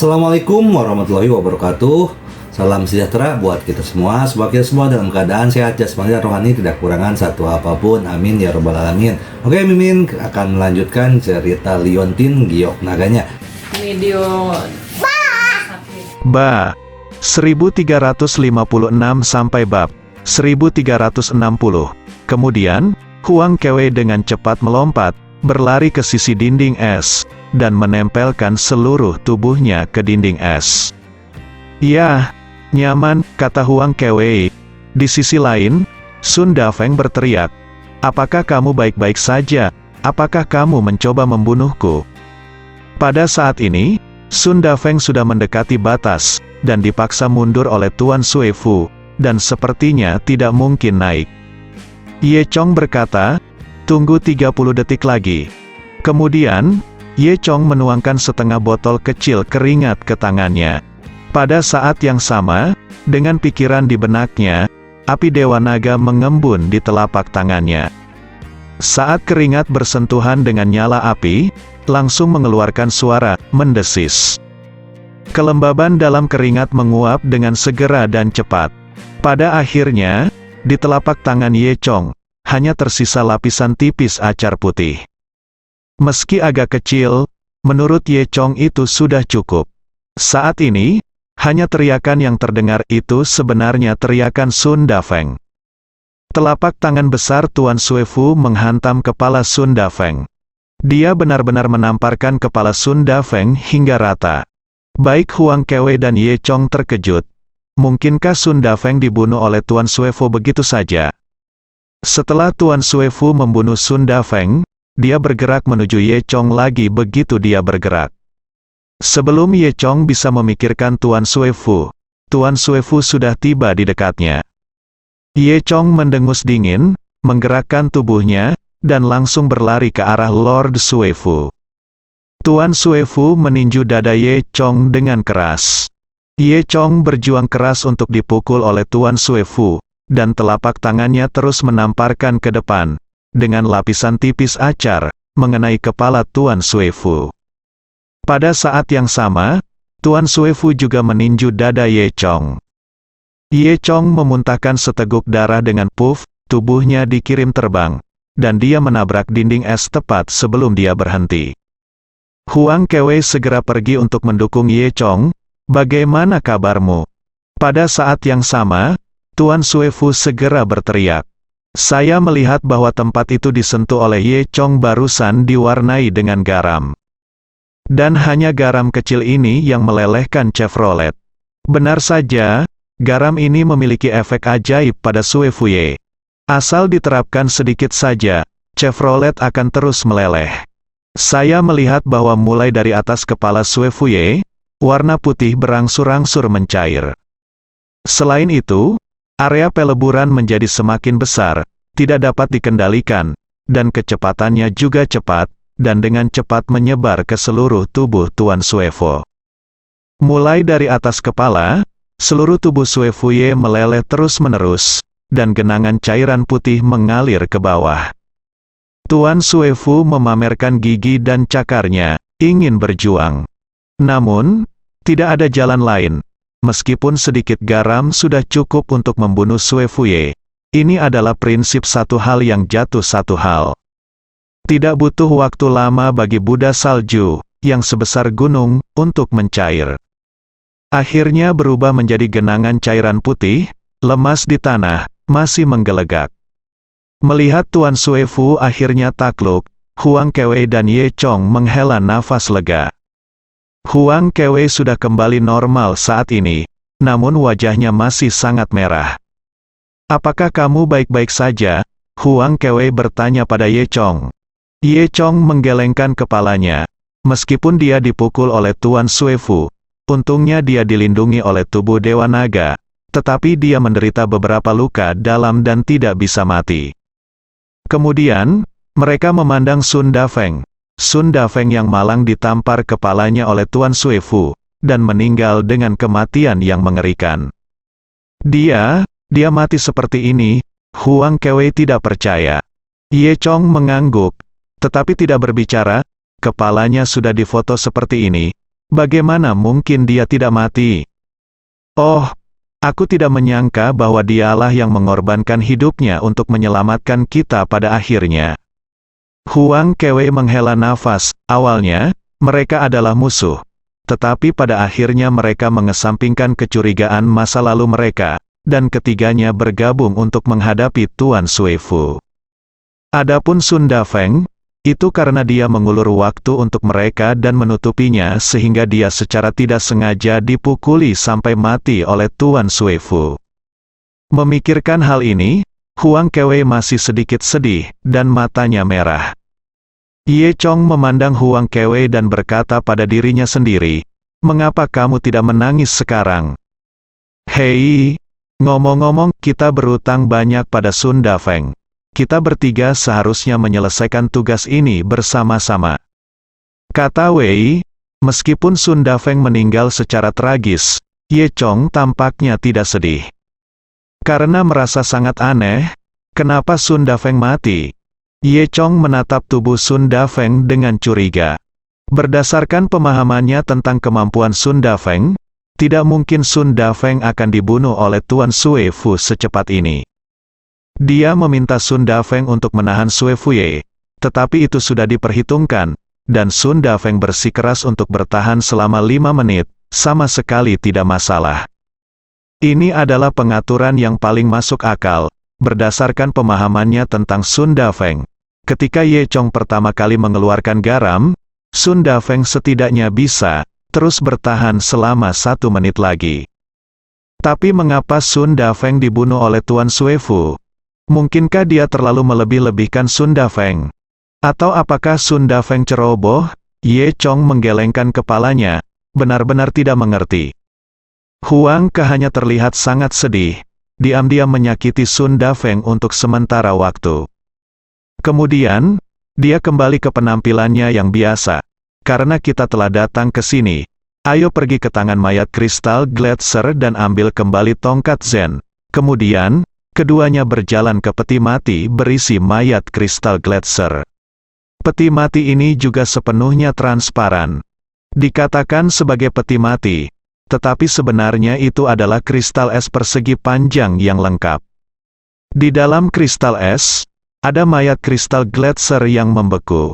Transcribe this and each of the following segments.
Assalamualaikum warahmatullahi wabarakatuh. Salam sejahtera buat kita semua. Semoga kita semua dalam keadaan sehat jasmani dan rohani, tidak kekurangan satu apapun. Amin ya robbal alamin. Oke, Mimin akan melanjutkan cerita Liontin Giok Naganya. Video Ba 1356 sampai bab 1360. Kemudian, Huang Kewe dengan cepat melompat, berlari ke sisi dinding es, dan menempelkan seluruh tubuhnya ke dinding es. "Yah, nyaman," kata Huang Kewe. Di sisi lain, Sun Dafeng berteriak, "Apakah kamu baik-baik saja? Apakah kamu mencoba membunuhku?" Pada saat ini, Sun Dafeng sudah mendekati batas, dan dipaksa mundur oleh Tuan Suefu, dan sepertinya tidak mungkin naik. Ye Chong berkata, "Tunggu 30 detik lagi." Kemudian, Ye Chong menuangkan setengah botol kecil keringat ke tangannya. Pada saat yang sama, dengan pikiran di benaknya, api Dewa Naga mengembun di telapak tangannya. Saat keringat bersentuhan dengan nyala api, langsung mengeluarkan suara mendesis. Kelembaban dalam keringat menguap dengan segera dan cepat. Pada akhirnya, di telapak tangan Ye Chong, hanya tersisa lapisan tipis acar putih. Meski agak kecil, menurut Ye Chong itu sudah cukup. Saat ini, hanya teriakan yang terdengar itu sebenarnya teriakan Sun Dafeng. Telapak tangan besar Tuan Suefu menghantam kepala Sun Dafeng. Dia benar-benar menamparkan kepala Sun Dafeng hingga rata. Baik Huang Kewe dan Ye Chong terkejut. Mungkinkah Sun Dafeng dibunuh oleh Tuan Suefu begitu saja? Setelah Tuan Suefu membunuh Sun Dafeng, dia bergerak menuju Ye Chong lagi begitu dia bergerak. Sebelum Ye Chong bisa memikirkan Tuan Suefu sudah tiba di dekatnya. Ye Chong mendengus dingin, menggerakkan tubuhnya, dan langsung berlari ke arah Lord Suefu. Tuan Suefu meninju dada Ye Chong dengan keras. Ye Chong berjuang keras untuk dipukul oleh Tuan Suefu, dan telapak tangannya terus menamparkan ke depan, dengan lapisan tipis acar, mengenai kepala Tuan Suefu. Pada saat yang sama, Tuan Suefu juga meninju dada Ye Chong. Ye Chong memuntahkan seteguk darah dengan puff, tubuhnya dikirim terbang, dan dia menabrak dinding es tepat sebelum dia berhenti. Huang Kewe segera pergi untuk mendukung Ye Chong. "Bagaimana kabarmu?" Pada saat yang sama, Tuan Suefu segera berteriak, "Saya melihat bahwa tempat itu disentuh oleh Ye Chong barusan diwarnai dengan garam. Dan hanya garam kecil ini yang melelehkan Chevrolet." Benar saja, garam ini memiliki efek ajaib pada Suefu Ye. Asal diterapkan sedikit saja, Chevrolet akan terus meleleh. Saya melihat bahwa mulai dari atas kepala Suefu Ye, warna putih berangsur-angsur mencair. Selain itu, area peleburan menjadi semakin besar, tidak dapat dikendalikan, dan kecepatannya juga cepat, dan dengan cepat menyebar ke seluruh tubuh Tuan Suefu. Mulai dari atas kepala, seluruh tubuh Suefu Ye meleleh terus-menerus, dan genangan cairan putih mengalir ke bawah. Tuan Suefu memamerkan gigi dan cakarnya, ingin berjuang. Namun, tidak ada jalan lain. Meskipun sedikit garam sudah cukup untuk membunuh Suefu Ye, ini adalah prinsip satu hal yang jatuh satu hal. Tidak butuh waktu lama bagi Buddha salju, yang sebesar gunung, untuk mencair. Akhirnya berubah menjadi genangan cairan putih, lemas di tanah, masih menggelegak. Melihat Tuan Suefu akhirnya takluk, Huang Kewe dan Ye Chong menghela nafas lega. Huang Kewe sudah kembali normal saat ini, namun wajahnya masih sangat merah. "Apakah kamu baik-baik saja?" Huang Kewe bertanya pada Ye Chong. Ye Chong menggelengkan kepalanya. Meskipun dia dipukul oleh Tuan Suefu, untungnya dia dilindungi oleh tubuh Dewa Naga, tetapi dia menderita beberapa luka dalam dan tidak bisa mati. Kemudian, mereka memandang Sun Dafeng. Sun Dafeng yang malang ditampar kepalanya oleh Tuan Suefu, dan meninggal dengan kematian yang mengerikan. Dia mati seperti ini." Huang Kewe tidak percaya. Ye Chong mengangguk, tetapi tidak berbicara. Kepalanya sudah difoto seperti ini, Bagaimana mungkin dia tidak mati? Oh, aku tidak menyangka bahwa dialah yang mengorbankan hidupnya untuk menyelamatkan kita pada akhirnya. Huang Kewe menghela nafas. Awalnya, mereka adalah musuh. Tetapi pada akhirnya mereka mengesampingkan kecurigaan masa lalu mereka, dan ketiganya bergabung untuk menghadapi Tuan Suefu. Adapun Sun Dafeng, itu karena dia mengulur waktu untuk mereka dan menutupinya sehingga dia secara tidak sengaja dipukuli sampai mati oleh Tuan Suefu. Memikirkan hal ini, Huang Kewe masih sedikit sedih, dan matanya merah. Ye Chong memandang Huang Kewe dan berkata pada dirinya sendiri, "Mengapa kamu tidak menangis sekarang?" Hei, ngomong-ngomong, kita berutang banyak pada Sun Dafeng. Kita bertiga seharusnya menyelesaikan tugas ini bersama-sama. Kata Wei, meskipun Sun Dafeng meninggal secara tragis, Ye Chong tampaknya tidak sedih. Karena merasa sangat aneh, kenapa Sun Dafeng mati? Ye Chong menatap tubuh Sun Dafeng dengan curiga. Berdasarkan pemahamannya tentang kemampuan Sun Dafeng, tidak mungkin Sun Dafeng akan dibunuh oleh Tuan Suefu secepat ini. Dia meminta Sun Dafeng untuk menahan Suefuye, tetapi itu sudah diperhitungkan, dan Sun Dafeng bersikeras untuk bertahan selama 5 menit, sama sekali tidak masalah. Ini adalah pengaturan yang paling masuk akal, berdasarkan pemahamannya tentang Sun Dafeng. Ketika Ye Chong pertama kali mengeluarkan garam, Sun Dafeng setidaknya bisa terus bertahan selama 1 menit lagi. Tapi mengapa Sun Dafeng dibunuh oleh Tuan Suefu? Mungkinkah dia terlalu melebih-lebihkan Sun Dafeng? Atau apakah Sun Dafeng ceroboh? Ye Chong menggelengkan kepalanya, benar-benar tidak mengerti. Huang Ke hanya terlihat sangat sedih, diam-diam menyakiti Sun Dafeng untuk sementara waktu. Kemudian, dia kembali ke penampilannya yang biasa. Karena kita telah datang ke sini, ayo pergi ke tangan mayat kristal Gletser dan ambil kembali tongkat Zen. Kemudian, keduanya berjalan ke peti mati berisi mayat kristal Gletser. Peti mati ini juga sepenuhnya transparan. Dikatakan sebagai peti mati, tetapi sebenarnya itu adalah kristal es persegi panjang yang lengkap. Di dalam kristal es, ada mayat kristal Gletser yang membeku.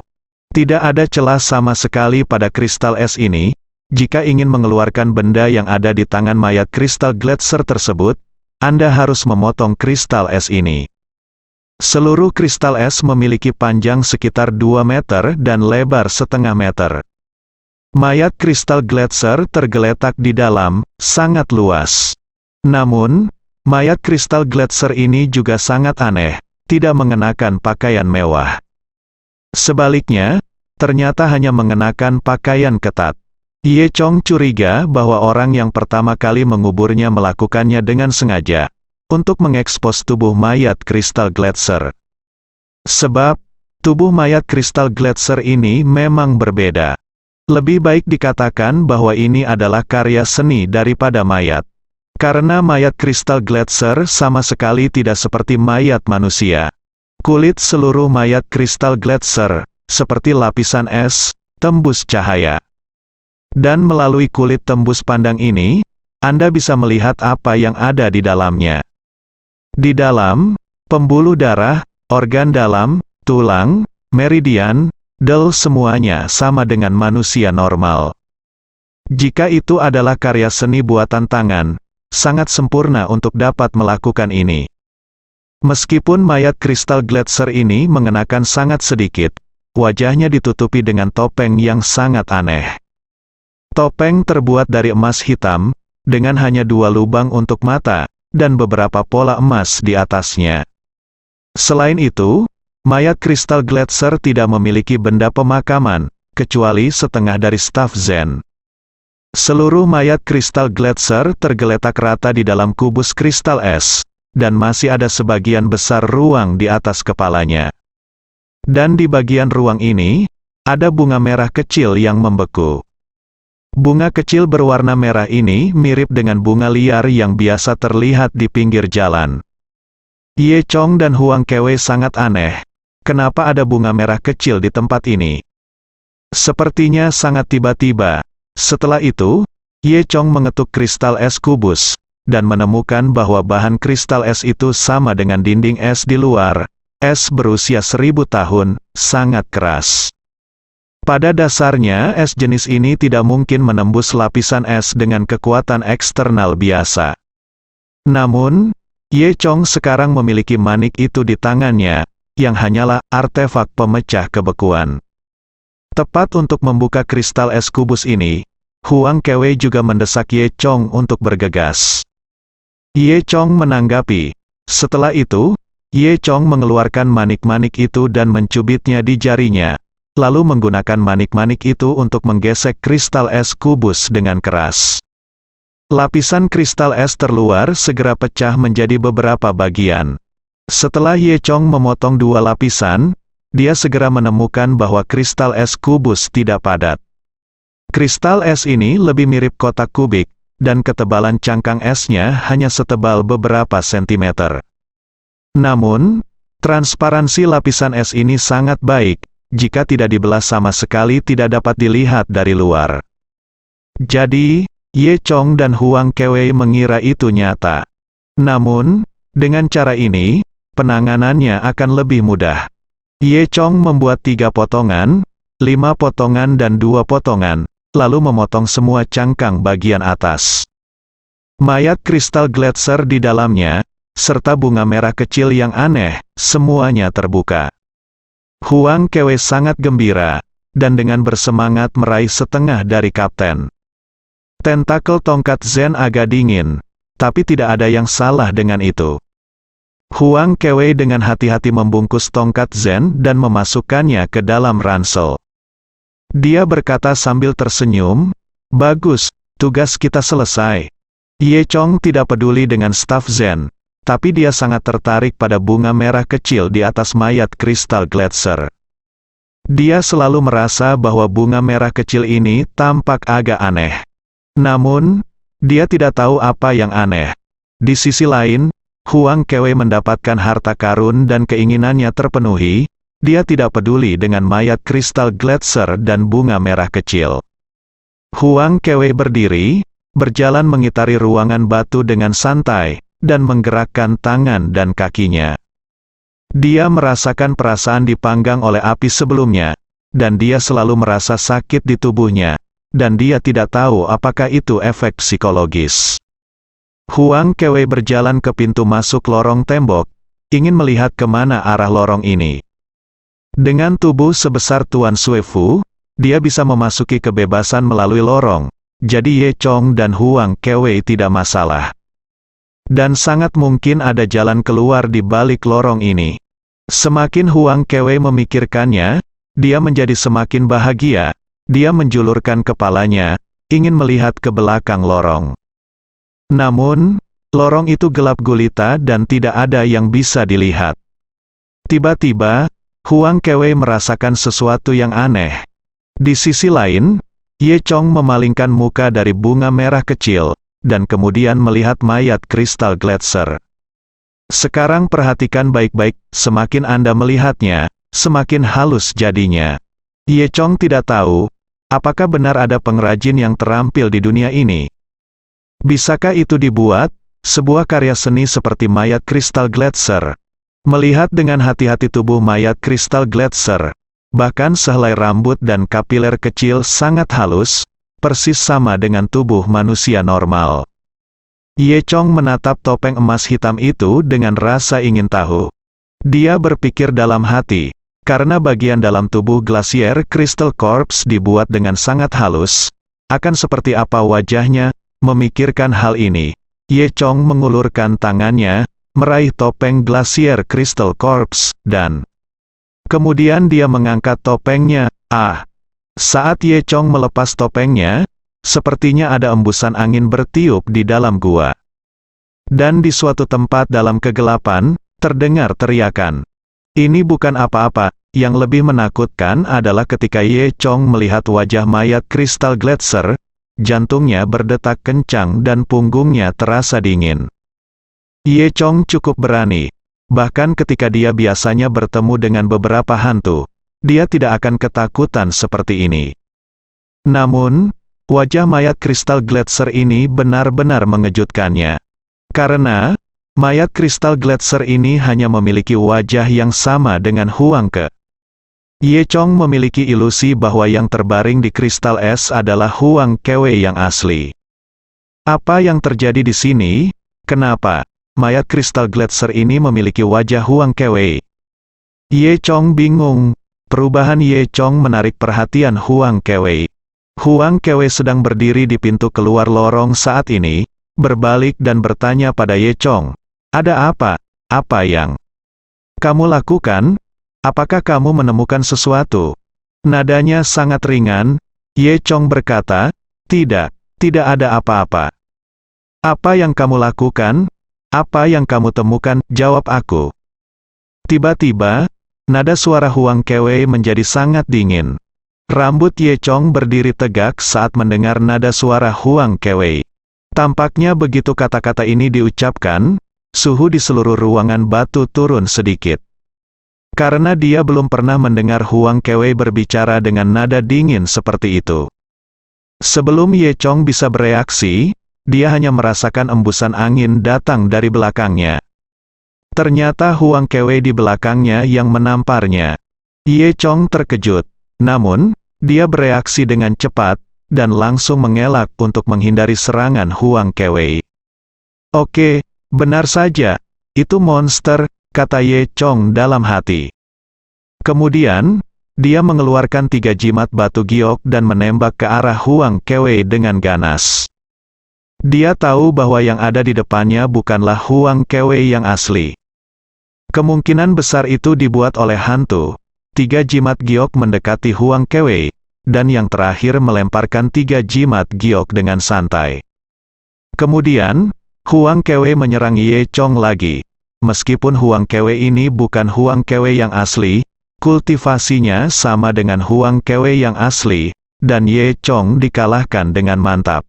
Tidak ada celah sama sekali pada kristal es ini. Jika ingin mengeluarkan benda yang ada di tangan mayat kristal Gletser tersebut, Anda harus memotong kristal es ini. Seluruh kristal es memiliki panjang sekitar 2 meter dan lebar setengah meter. Mayat kristal Gletser tergeletak di dalam, sangat luas. Namun, mayat kristal Gletser ini juga sangat aneh, tidak mengenakan pakaian mewah. Sebaliknya, ternyata hanya mengenakan pakaian ketat. Ye Chong curiga bahwa orang yang pertama kali menguburnya melakukannya dengan sengaja, untuk mengekspos tubuh mayat kristal Gletser. Sebab, tubuh mayat kristal Gletser ini memang berbeda. Lebih baik dikatakan bahwa ini adalah karya seni daripada mayat. Karena mayat kristal Gletser sama sekali tidak seperti mayat manusia. Kulit seluruh mayat kristal Gletser, seperti lapisan es, tembus cahaya. Dan melalui kulit tembus pandang ini, Anda bisa melihat apa yang ada di dalamnya. Di dalam, pembuluh darah, organ dalam, tulang, meridian, del semuanya sama dengan manusia normal. Jika itu adalah karya seni buatan tangan, sangat sempurna untuk dapat melakukan ini. Meskipun mayat kristal Gletser ini mengenakan sangat sedikit, wajahnya ditutupi dengan topeng yang sangat aneh. Topeng terbuat dari emas hitam, dengan hanya 2 lubang untuk mata, dan beberapa pola emas di atasnya. Selain itu, mayat kristal Gletser tidak memiliki benda pemakaman, kecuali setengah dari staf Zen. Seluruh mayat kristal Gletser tergeletak rata di dalam kubus kristal es, dan masih ada sebagian besar ruang di atas kepalanya. Dan di bagian ruang ini, ada bunga merah kecil yang membeku. Bunga kecil berwarna merah ini mirip dengan bunga liar yang biasa terlihat di pinggir jalan. Ye Chong dan Huang Kewe sangat aneh. Kenapa ada bunga merah kecil di tempat ini? Sepertinya sangat tiba-tiba, Setelah itu, Ye Chong mengetuk kristal es kubus, dan menemukan bahwa bahan kristal es itu sama dengan dinding es di luar. Es berusia 1000 tahun, sangat keras. Pada dasarnya es jenis ini tidak mungkin menembus lapisan es dengan kekuatan eksternal biasa. Namun, Ye Chong sekarang memiliki manik itu di tangannya, yang hanyalah artefak pemecah kebekuan. Tepat untuk membuka kristal es kubus ini, Huang Kewei juga mendesak Ye Chong untuk bergegas. Ye Chong menanggapi. Setelah itu, Ye Chong mengeluarkan manik-manik itu dan mencubitnya di jarinya, lalu menggunakan manik-manik itu untuk menggesek kristal es kubus dengan keras. Lapisan kristal es terluar segera pecah menjadi beberapa bagian. Setelah Ye Chong memotong 2 lapisan, dia segera menemukan bahwa kristal es kubus tidak padat. Kristal es ini lebih mirip kotak kubik, dan ketebalan cangkang esnya hanya setebal beberapa sentimeter. Namun, transparansi lapisan es ini sangat baik, jika tidak dibelah sama sekali tidak dapat dilihat dari luar. Jadi, Ye Chong dan Huang Kewei mengira itu nyata. Namun, dengan cara ini, penanganannya akan lebih mudah. Ye Chong membuat 3 potongan, 5 potongan dan 2 potongan, lalu memotong semua cangkang bagian atas. Mayat kristal gletser di dalamnya, serta bunga merah kecil yang aneh, semuanya terbuka. Huang Kewei sangat gembira, dan dengan bersemangat meraih setengah dari kapten. Tentakel tongkat Zen agak dingin, tapi tidak ada yang salah dengan itu. Huang Kewei dengan hati-hati membungkus tongkat Zen dan memasukkannya ke dalam ransel. Dia berkata sambil tersenyum, "Bagus, tugas kita selesai." Ye Chong tidak peduli dengan staf Zen, tapi dia sangat tertarik pada bunga merah kecil di atas mayat kristal gletser. Dia selalu merasa bahwa bunga merah kecil ini tampak agak aneh. Namun, dia tidak tahu apa yang aneh. Di sisi lain, Huang Kewei mendapatkan harta karun dan keinginannya terpenuhi. Dia tidak peduli dengan mayat kristal gletser dan bunga merah kecil. Huang Kewei berdiri, berjalan mengitari ruangan batu dengan santai, dan menggerakkan tangan dan kakinya. Dia merasakan perasaan dipanggang oleh api sebelumnya, dan dia selalu merasa sakit di tubuhnya, dan dia tidak tahu apakah itu efek psikologis. Huang Kewei berjalan ke pintu masuk lorong tembok, ingin melihat kemana arah lorong ini. Dengan tubuh sebesar Tuan Suefu, dia bisa memasuki kebebasan melalui lorong, jadi Ye Chong dan Huang Kewei tidak masalah. Dan sangat mungkin ada jalan keluar di balik lorong ini. Semakin Huang Kewei memikirkannya, dia menjadi semakin bahagia. Dia menjulurkan kepalanya, ingin melihat ke belakang lorong. Namun, lorong itu gelap gulita dan tidak ada yang bisa dilihat. Tiba-tiba, Huang Kewei merasakan sesuatu yang aneh. Di sisi lain, Ye Chong memalingkan muka dari bunga merah kecil, dan kemudian melihat mayat kristal gletser. Sekarang perhatikan baik-baik, semakin Anda melihatnya, semakin halus jadinya. Ye Chong tidak tahu, apakah benar ada pengrajin yang terampil di dunia ini. Bisakah itu dibuat, sebuah karya seni seperti mayat kristal gletser? Melihat dengan hati-hati tubuh mayat kristal gletser, bahkan sehelai rambut dan kapiler kecil sangat halus, persis sama dengan tubuh manusia normal. Ye Chong menatap topeng emas hitam itu dengan rasa ingin tahu. Dia berpikir dalam hati, karena bagian dalam tubuh Glacier Crystal Corps dibuat dengan sangat halus, akan seperti apa wajahnya. Memikirkan hal ini, Ye Chong mengulurkan tangannya, meraih topeng Glacier Crystal Corps, dan kemudian dia mengangkat topengnya. Saat Ye Chong melepas topengnya, sepertinya ada embusan angin bertiup di dalam gua. Dan di suatu tempat dalam kegelapan, terdengar teriakan. Ini bukan apa-apa, yang lebih menakutkan adalah ketika Ye Chong melihat wajah mayat kristal gletser, jantungnya berdetak kencang dan punggungnya terasa dingin. Ye Chong cukup berani. Bahkan ketika dia biasanya bertemu dengan beberapa hantu, dia tidak akan ketakutan seperti ini. Namun, Wajah mayat kristal Gletser ini benar-benar mengejutkannya. Karena, mayat kristal Gletser ini hanya memiliki wajah yang sama dengan Huang Ke. Ye Chong memiliki ilusi bahwa yang terbaring di kristal es adalah Huang Kewe yang asli. Apa yang terjadi di sini? Kenapa mayat kristal Gletser ini memiliki wajah Huang Kewe? Ye Chong bingung. Perubahan Ye Chong menarik perhatian Huang Kewe. Huang Kewe sedang berdiri di pintu keluar lorong saat ini, berbalik dan bertanya pada Ye Chong. Ada apa? Apa yang kamu lakukan? Apakah kamu menemukan sesuatu? Nadanya sangat ringan. Ye Chong berkata, tidak ada apa-apa. Apa yang kamu lakukan? Apa yang kamu temukan? Jawab aku. Tiba-tiba, nada suara Huang Kewe menjadi sangat dingin. Rambut Ye Chong berdiri tegak saat mendengar nada suara Huang Kewe. Tampaknya begitu kata-kata ini diucapkan, suhu di seluruh ruangan batu turun sedikit. Karena dia belum pernah mendengar Huang Kewe berbicara dengan nada dingin seperti itu. Sebelum Ye Chong bisa bereaksi, dia hanya merasakan embusan angin datang dari belakangnya. Ternyata Huang Kewe di belakangnya yang menamparnya. Ye Chong terkejut. Namun, dia bereaksi dengan cepat, dan langsung mengelak untuk menghindari serangan Huang Kewe. Oke, benar saja, itu monster, kata Ye Chong dalam hati. Kemudian, dia mengeluarkan 3 jimat batu giok dan menembak ke arah Huang Kewe dengan ganas. Dia tahu bahwa yang ada di depannya bukanlah Huang Kewe yang asli. Kemungkinan besar itu dibuat oleh hantu. 3 jimat giok mendekati Huang Kewe, dan yang terakhir melemparkan 3 jimat giok dengan santai. Kemudian, Huang Kewe menyerang Ye Chong lagi. Meskipun Huang Kewe ini bukan Huang Kewe yang asli, kultivasinya sama dengan Huang Kewe yang asli, dan Ye Chong dikalahkan dengan mantap.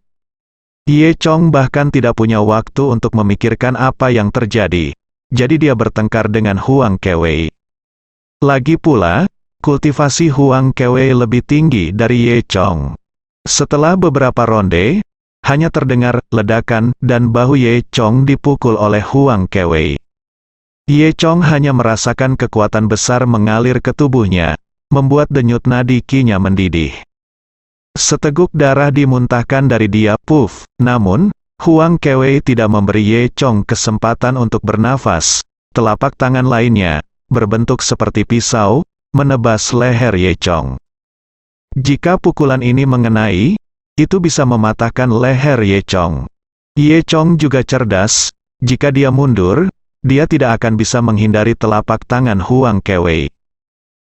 Ye Chong bahkan tidak punya waktu untuk memikirkan apa yang terjadi, jadi dia bertengkar dengan Huang Kewe. Lagi pula, kultivasi Huang Kewe lebih tinggi dari Ye Chong. Setelah beberapa ronde, hanya terdengar ledakan dan bahu Ye Chong dipukul oleh Huang Kewe. Ye Chong hanya merasakan kekuatan besar mengalir ke tubuhnya, membuat denyut nadi Qi-nya mendidih. Seteguk darah dimuntahkan dari dia, puff. Namun, Huang Kewe tidak memberi Ye Chong kesempatan untuk bernafas. Telapak tangan lainnya, berbentuk seperti pisau, menebas leher Ye Chong. Jika pukulan ini mengenai, itu bisa mematahkan leher Ye Chong. Ye Chong juga cerdas, jika dia mundur, dia tidak akan bisa menghindari telapak tangan Huang Kewe.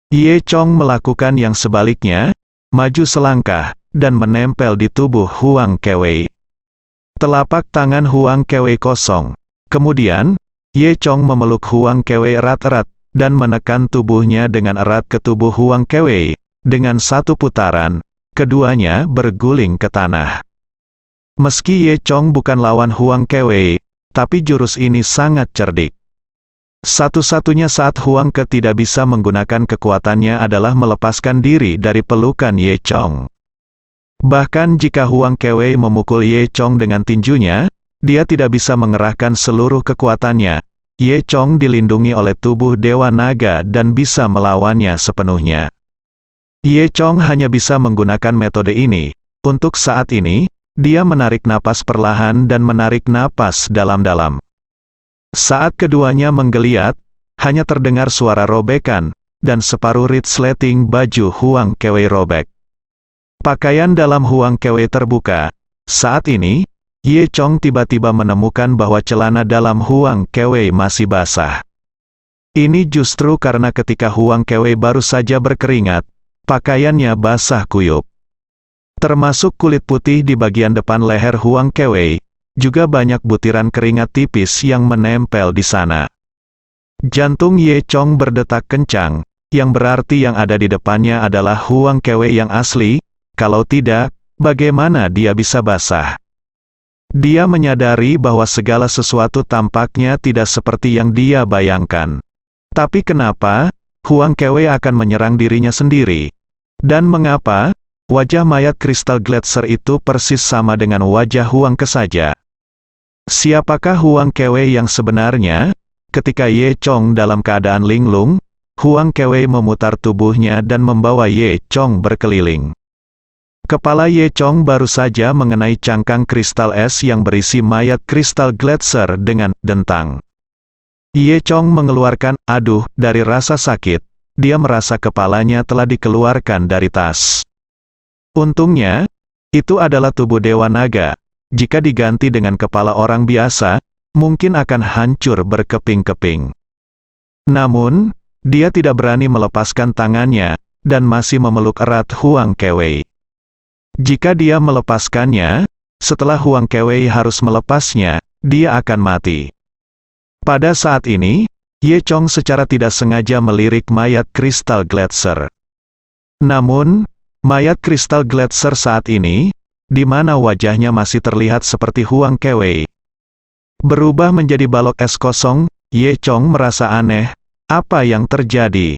Ye Chong melakukan yang sebaliknya, maju selangkah, dan menempel di tubuh Huang Kewe. Telapak tangan Huang Kewe kosong. Kemudian, Ye Chong memeluk Huang Kewe erat-erat, dan menekan tubuhnya dengan erat ke tubuh Huang Kewe. Dengan satu putaran, keduanya berguling ke tanah. Meski Ye Chong bukan lawan Huang Kewe, tapi jurus ini sangat cerdik. Satu-satunya saat Huang Ke tidak bisa menggunakan kekuatannya adalah melepaskan diri dari pelukan Ye Chong. Bahkan jika Huang Kewe memukul Ye Chong dengan tinjunya, dia tidak bisa mengerahkan seluruh kekuatannya. Ye Chong dilindungi oleh tubuh Dewa Naga dan bisa melawannya sepenuhnya. Ye Chong hanya bisa menggunakan metode ini. Untuk saat ini, dia menarik napas perlahan dan menarik napas dalam-dalam. Saat keduanya menggeliat, hanya terdengar suara robekan, dan separuh resleting baju Huang Kewe robek. Pakaian dalam Huang Kewe terbuka. Saat ini, Ye Chong tiba-tiba menemukan bahwa celana dalam Huang Kewe masih basah. Ini justru karena ketika Huang Kewe baru saja berkeringat, pakaiannya basah kuyup. Termasuk kulit putih di bagian depan leher Huang Kewe, juga banyak butiran keringat tipis yang menempel di sana. Jantung Ye Chong berdetak kencang, yang berarti yang ada di depannya adalah Huang Kewe yang asli. Kalau tidak, bagaimana dia bisa basah? Dia menyadari bahwa segala sesuatu tampaknya tidak seperti yang dia bayangkan. Tapi kenapa Huang Kewe akan menyerang dirinya sendiri? Dan mengapa Wajah mayat kristal Gletser itu persis sama dengan wajah Huang Ke saja. Siapakah Huang Kewe yang sebenarnya? Ketika Ye Chong dalam keadaan linglung, Huang Kewe memutar tubuhnya dan membawa Ye Chong berkeliling. Kepala Ye Chong baru saja mengenai cangkang kristal es yang berisi mayat kristal Gletser dengan dentang. Ye Chong mengeluarkan aduh dari rasa sakit. Dia merasa kepalanya telah dikeluarkan dari tas. Untungnya, itu adalah tubuh Dewa Naga. Jika diganti dengan kepala orang biasa, mungkin akan hancur berkeping-keping. Namun, dia tidak berani melepaskan tangannya, dan masih memeluk erat Huang Kewe. Jika dia melepaskannya, setelah Huang Kewe harus melepasnya, dia akan mati. Pada saat ini, Ye Chong secara tidak sengaja melirik mayat kristal Gletser. Namun, mayat kristal Gletser saat ini, di mana wajahnya masih terlihat seperti Huang Kewe, berubah menjadi balok es kosong. Ye Chong merasa aneh, apa yang terjadi?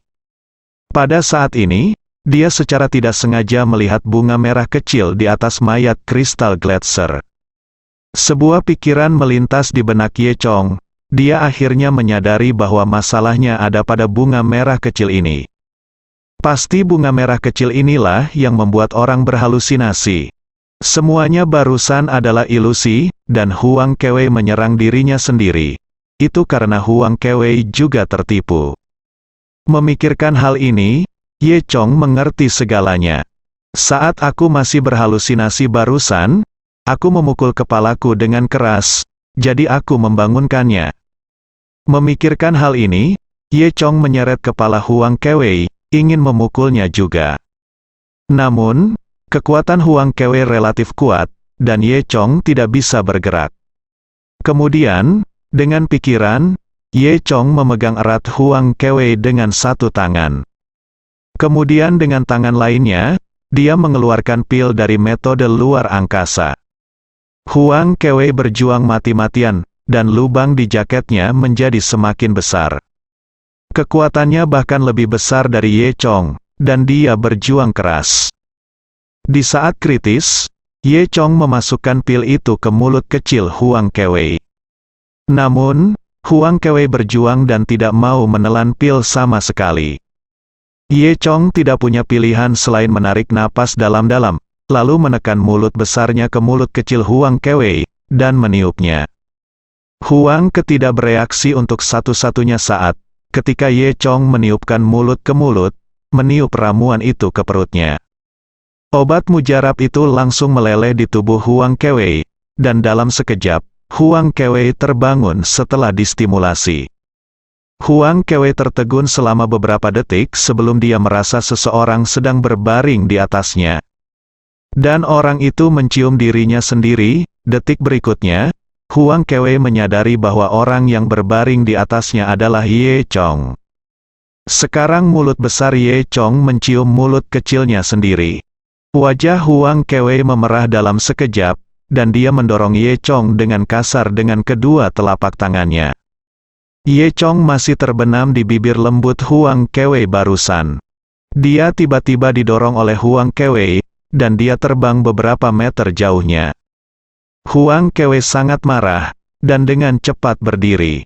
Pada saat ini, dia secara tidak sengaja melihat bunga merah kecil di atas mayat kristal Gletser. Sebuah pikiran melintas di benak Ye Chong. Dia akhirnya menyadari bahwa masalahnya ada pada bunga merah kecil ini. Pasti bunga merah kecil inilah yang membuat orang berhalusinasi. Semuanya barusan adalah ilusi, dan Huang Kewe menyerang dirinya sendiri. Itu karena Huang Kewe juga tertipu. Memikirkan hal ini, Ye Chong mengerti segalanya. Saat aku masih berhalusinasi barusan, aku memukul kepalaku dengan keras, jadi aku membangunkannya. Memikirkan hal ini, Ye Chong menyeret kepala Huang Kewe, ingin memukulnya juga. Namun, kekuatan Huang Kewe relatif kuat, dan Ye Chong tidak bisa bergerak. Kemudian, dengan pikiran, Ye Chong memegang erat Huang Kewe dengan satu tangan. Kemudian dengan tangan lainnya, dia mengeluarkan pil dari metode luar angkasa. Huang Kewe berjuang mati-matian, dan lubang di jaketnya menjadi semakin besar. Kekuatannya bahkan lebih besar dari Ye Chong, dan dia berjuang keras. Di saat kritis, Ye Chong memasukkan pil itu ke mulut kecil Huang Kewe. Namun, Huang Kewe berjuang dan tidak mau menelan pil sama sekali. Ye Chong tidak punya pilihan selain menarik napas dalam-dalam, lalu menekan mulut besarnya ke mulut kecil Huang Kewe, dan meniupnya. Huang Ke tidak bereaksi untuk satu-satunya saat, ketika Ye Chong meniupkan mulut ke mulut, meniup ramuan itu ke perutnya. Obat mujarab itu langsung meleleh di tubuh Huang Kewe, dan dalam sekejap, Huang Kewe terbangun setelah distimulasi. Huang Kewe tertegun selama beberapa detik sebelum dia merasa seseorang sedang berbaring di atasnya. Dan orang itu mencium dirinya sendiri. Detik berikutnya, Huang Kewe menyadari bahwa orang yang berbaring di atasnya adalah Ye Chong. Sekarang mulut besar Ye Chong mencium mulut kecilnya sendiri. Wajah Huang Kewe memerah dalam sekejap, dan dia mendorong Ye Chong dengan kasar dengan kedua telapak tangannya. Ye Chong masih terbenam di bibir lembut Huang Kewe barusan. Dia tiba-tiba didorong oleh Huang Kewe, dan dia terbang beberapa meter jauhnya. Huang Kewe sangat marah, dan dengan cepat berdiri.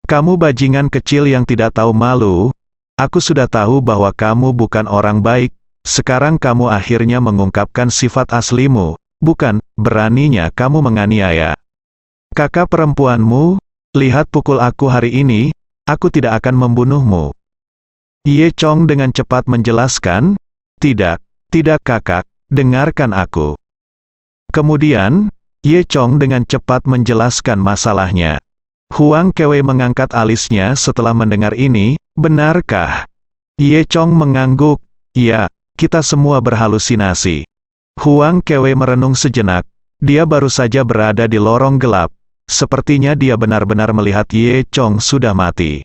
Kamu bajingan kecil yang tidak tahu malu, aku sudah tahu bahwa kamu bukan orang baik, sekarang kamu akhirnya mengungkapkan sifat aslimu, bukan, beraninya kamu menganiaya kakak perempuanmu, lihat pukul aku hari ini, aku tidak akan membunuhmu. Ye Chong dengan cepat menjelaskan, tidak kakak, dengarkan aku. Kemudian, Ye Chong dengan cepat menjelaskan masalahnya. Huang Kewe mengangkat alisnya setelah mendengar ini, benarkah? Ye Chong mengangguk, ya, kita semua berhalusinasi. Huang Kewe merenung sejenak, dia baru saja berada di lorong gelap, sepertinya dia benar-benar melihat Ye Chong sudah mati.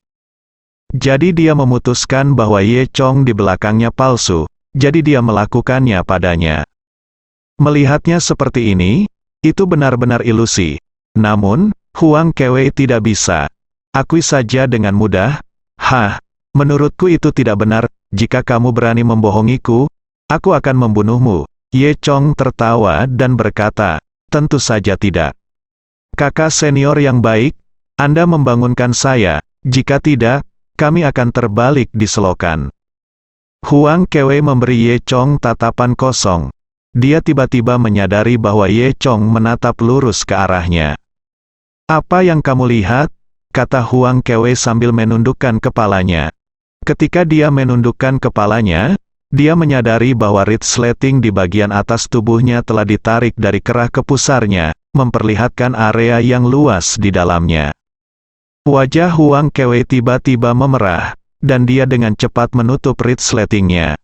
Jadi dia memutuskan bahwa Ye Chong di belakangnya palsu, jadi dia melakukannya padanya. Melihatnya seperti ini, itu benar-benar ilusi. Namun, Huang Kewe tidak bisa. Akui saja dengan mudah, menurutku itu tidak benar, jika kamu berani membohongiku, aku akan membunuhmu. Ye Chong tertawa dan berkata, tentu saja tidak. Kakak senior yang baik, Anda membangunkan saya, jika tidak, kami akan terbalik di selokan. Huang Kewe memberi Ye Chong tatapan kosong. Dia tiba-tiba menyadari bahwa Ye Chong menatap lurus ke arahnya. Apa yang kamu lihat? Kata Huang Kewe sambil menundukkan kepalanya. Ketika dia menundukkan kepalanya, dia menyadari bahwa resleting di bagian atas tubuhnya telah ditarik dari kerah kepusarnya, memperlihatkan area yang luas di dalamnya. Wajah Huang Kewe tiba-tiba memerah, dan dia dengan cepat menutup resletingnya.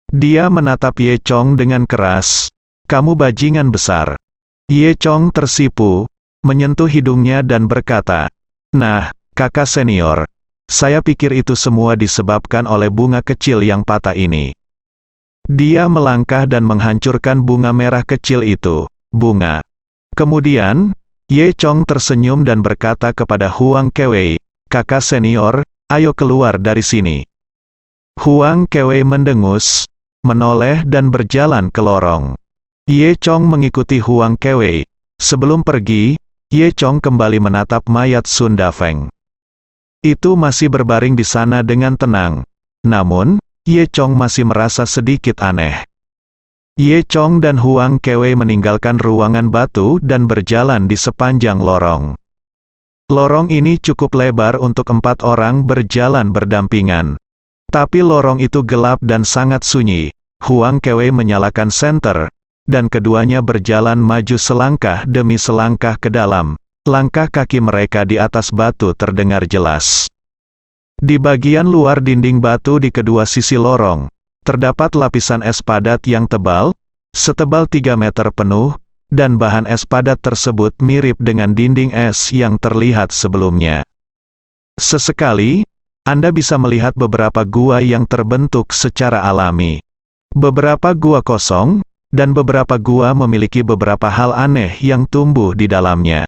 Dia menatap Ye Chong dengan keras. Kamu bajingan besar. Ye Chong tersipu, menyentuh hidungnya dan berkata, nah, kakak senior, saya pikir itu semua disebabkan oleh bunga kecil yang patah ini. Dia melangkah dan menghancurkan bunga merah kecil itu. Bunga. Kemudian, Ye Chong tersenyum dan berkata kepada Huang Kewe, kakak senior, ayo keluar dari sini. Huang Kewe mendengus, menoleh dan berjalan ke lorong. Ye Chong mengikuti Huang Kewe. Sebelum pergi, Ye Chong kembali menatap mayat Sun Dafeng. Itu masih berbaring di sana dengan tenang. Namun, Ye Chong masih merasa sedikit aneh. Ye Chong dan Huang Kewe meninggalkan ruangan batu dan berjalan di sepanjang lorong. Lorong ini cukup lebar untuk 4 orang berjalan berdampingan. Tapi lorong itu gelap dan sangat sunyi. Huang Kewe menyalakan senter, dan keduanya berjalan maju selangkah demi selangkah ke dalam. Langkah kaki mereka di atas batu terdengar jelas. Di bagian luar dinding batu di kedua sisi lorong, terdapat lapisan es padat yang tebal, setebal 3 meter penuh, dan bahan es padat tersebut mirip dengan dinding es yang terlihat sebelumnya. Sesekali, Anda bisa melihat beberapa gua yang terbentuk secara alami. Beberapa gua kosong, dan beberapa gua memiliki beberapa hal aneh yang tumbuh di dalamnya.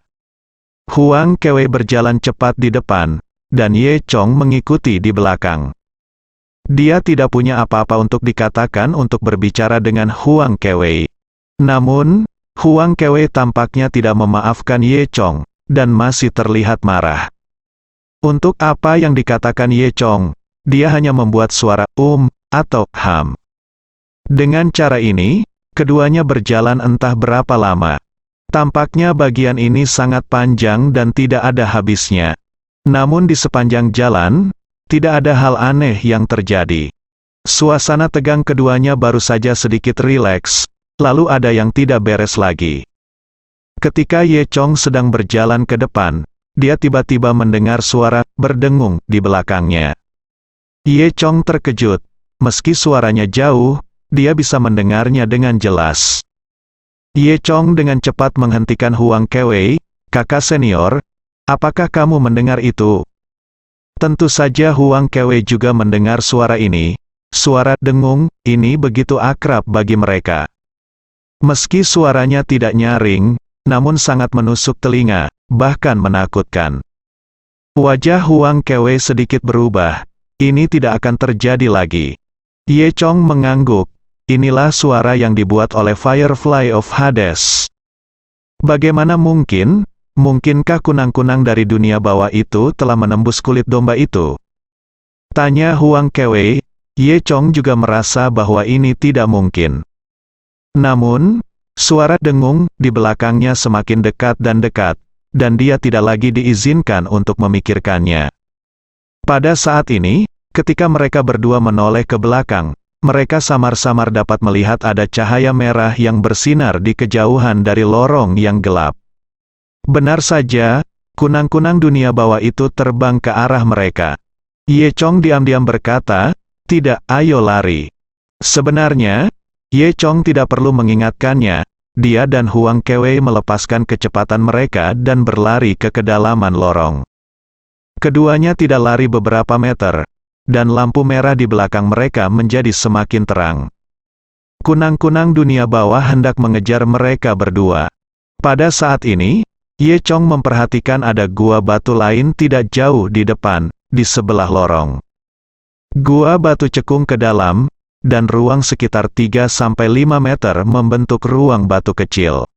Huang Kewe berjalan cepat di depan, dan Ye Chong mengikuti di belakang. Dia tidak punya apa-apa untuk dikatakan untuk berbicara dengan Huang Kewe. Namun, Huang Kewe tampaknya tidak memaafkan Ye Chong, dan masih terlihat marah. Untuk apa yang dikatakan Ye Chong, dia hanya membuat suara atau ham. Dengan cara ini, keduanya berjalan entah berapa lama. Tampaknya bagian ini sangat panjang dan tidak ada habisnya. Namun di sepanjang jalan, tidak ada hal aneh yang terjadi. Suasana tegang keduanya baru saja sedikit rileks, lalu ada yang tidak beres lagi. Ketika Ye Chong sedang berjalan ke depan, dia tiba-tiba mendengar suara berdengung di belakangnya. Ye Chong terkejut. Meski suaranya jauh, dia bisa mendengarnya dengan jelas. Ye Chong dengan cepat menghentikan Huang Kewe. Kakak senior, apakah kamu mendengar itu? Tentu saja Huang Kewe juga mendengar suara ini. Suara dengung ini begitu akrab bagi mereka. Meski suaranya tidak nyaring, namun sangat menusuk telinga, bahkan menakutkan. Wajah Huang Kewe sedikit berubah. Ini tidak akan terjadi lagi. Ye Chong mengangguk. Inilah suara yang dibuat oleh Firefly of Hades. Bagaimana mungkin? Mungkinkah kunang-kunang dari dunia bawah itu telah menembus kulit domba itu? Tanya Huang Kewe. Ye Chong juga merasa bahwa ini tidak mungkin. Namun, suara dengung di belakangnya semakin dekat, dan dia tidak lagi diizinkan untuk memikirkannya. Pada saat ini, ketika mereka berdua menoleh ke belakang, mereka samar-samar dapat melihat ada cahaya merah yang bersinar di kejauhan dari lorong yang gelap. Benar saja, kunang-kunang dunia bawah itu terbang ke arah mereka. Ye Chong diam-diam berkata, "Tidak, ayo lari." Sebenarnya, Ye Chong tidak perlu mengingatkannya. Dia dan Huang Kewe melepaskan kecepatan mereka dan berlari ke kedalaman lorong. Keduanya tidak lari beberapa meter, dan lampu merah di belakang mereka menjadi semakin terang. Kunang-kunang dunia bawah hendak mengejar mereka berdua. Pada saat ini, Ye Chong memperhatikan ada gua batu lain tidak jauh di depan, di sebelah lorong. Gua batu cekung ke dalam, dan ruang sekitar 3-5 meter membentuk ruang batu kecil.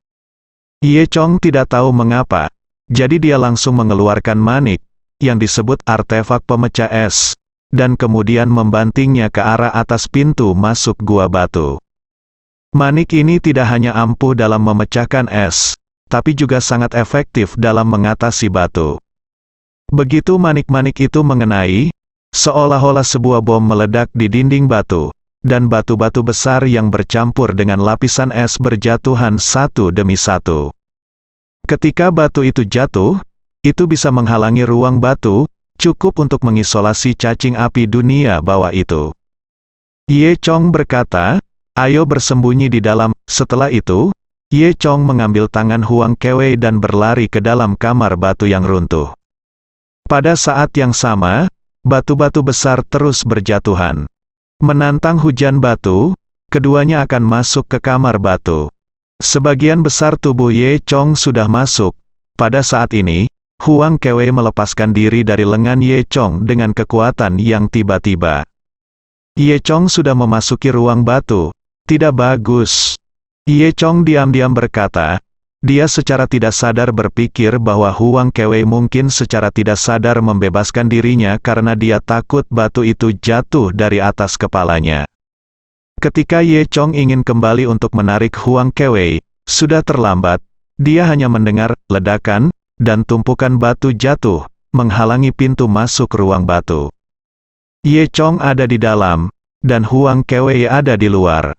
Ye Chong tidak tahu mengapa, jadi dia langsung mengeluarkan manik, yang disebut artefak pemecah es, dan kemudian membantingnya ke arah atas pintu masuk gua batu. Manik ini tidak hanya ampuh dalam memecahkan es, tapi juga sangat efektif dalam mengatasi batu. Begitu manik-manik itu mengenai, seolah-olah sebuah bom meledak di dinding batu, dan batu-batu besar yang bercampur dengan lapisan es berjatuhan satu demi satu. Ketika batu itu jatuh, itu bisa menghalangi ruang batu, cukup untuk mengisolasi cacing api dunia bawah itu. Ye Chong berkata, "Ayo bersembunyi di dalam." Setelah itu, Ye Chong mengambil tangan Huang Kewei dan berlari ke dalam kamar batu yang runtuh. Pada saat yang sama, batu-batu besar terus berjatuhan. Menantang hujan batu, keduanya akan masuk ke kamar batu. Sebagian besar tubuh Ye Chong sudah masuk. Pada saat ini, Huang Kewei melepaskan diri dari lengan Ye Chong dengan kekuatan yang tiba-tiba. Ye Chong sudah memasuki ruang batu. Tidak bagus. Ye Chong diam-diam berkata, dia secara tidak sadar berpikir bahwa Huang Kewei mungkin secara tidak sadar membebaskan dirinya karena dia takut batu itu jatuh dari atas kepalanya. Ketika Ye Chong ingin kembali untuk menarik Huang Kewei, sudah terlambat. Dia hanya mendengar ledakan, dan tumpukan batu jatuh, menghalangi pintu masuk ruang batu. Ye Chong ada di dalam, dan Huang Kewei ada di luar.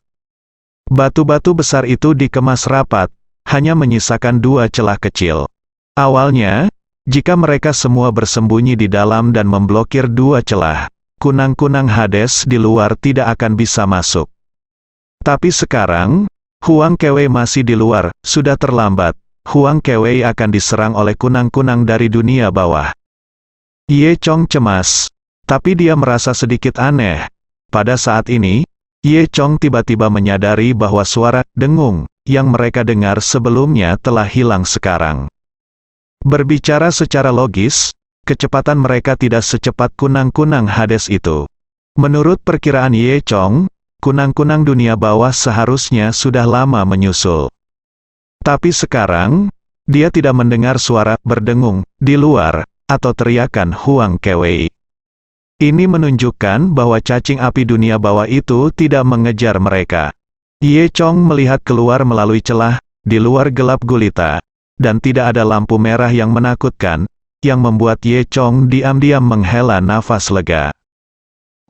Batu-batu besar itu dikemas rapat, hanya menyisakan 2 celah kecil. Awalnya, jika mereka semua bersembunyi di dalam dan memblokir 2 celah, kunang-kunang Hades di luar tidak akan bisa masuk. Tapi sekarang, Huang Kewei masih di luar, sudah terlambat. Huang Kewei akan diserang oleh kunang-kunang dari dunia bawah. Ye Chong cemas, tapi dia merasa sedikit aneh. Pada saat ini, Ye Chong tiba-tiba menyadari bahwa suara dengung yang mereka dengar sebelumnya telah hilang sekarang. Berbicara secara logis, kecepatan mereka tidak secepat kunang-kunang Hades itu. Menurut perkiraan Ye Chong, kunang-kunang dunia bawah seharusnya sudah lama menyusul. Tapi sekarang, dia tidak mendengar suara berdengung di luar, atau teriakan Huang Kewei. Ini menunjukkan bahwa cacing api dunia bawah itu tidak mengejar mereka. Ye Chong melihat keluar melalui celah, di luar gelap gulita, dan tidak ada lampu merah yang menakutkan, yang membuat Ye Chong diam-diam menghela nafas lega.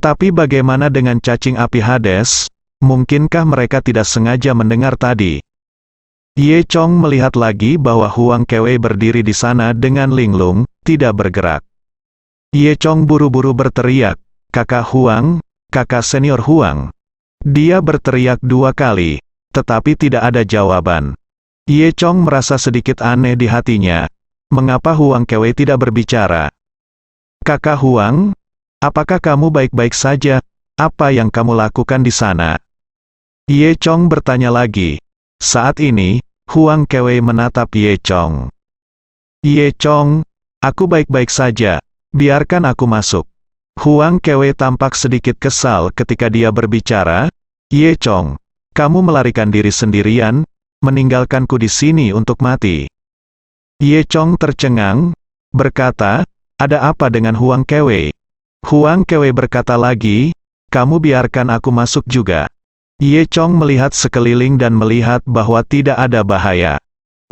Tapi bagaimana dengan cacing api Hades? Mungkinkah mereka tidak sengaja mendengar tadi? Ye Chong melihat lagi bahwa Huang Kewei berdiri di sana dengan linglung, tidak bergerak. Ye Chong buru-buru berteriak, "Kakak Huang, kakak senior Huang." Dia berteriak 2 kali, tetapi tidak ada jawaban. Ye Chong merasa sedikit aneh di hatinya. Mengapa Huang Kewei tidak berbicara? "Kakak Huang, apakah kamu baik-baik saja? Apa yang kamu lakukan di sana?" Ye Chong bertanya lagi. Saat ini, Huang Kewei menatap Ye Chong. "Ye Chong, aku baik-baik saja. Biarkan aku masuk." Huang Kewei tampak sedikit kesal ketika dia berbicara. "Ye Chong, kamu melarikan diri sendirian, meninggalkanku di sini untuk mati." Ye Chong tercengang, berkata, "Ada apa dengan Huang Kewei?" Huang Kewei berkata lagi, "Kamu biarkan aku masuk juga." Ye Chong melihat sekeliling dan melihat bahwa tidak ada bahaya.